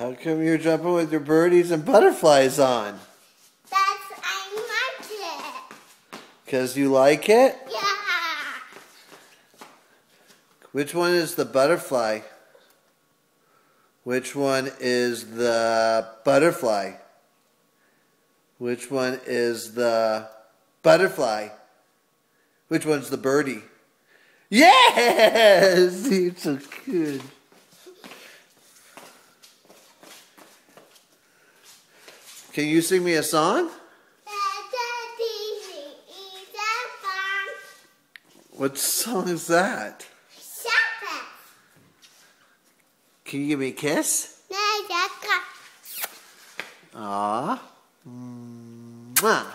How come you're jumping with your birdies and butterflies on? I like it. Because you like it? Yeah. Which one is the butterfly? Which one is the butterfly? Which one is the butterfly? Which one's the birdie? Yes! You're so good. Can you sing me a song? What song is that? Can you give me a kiss? Aww. Mwah.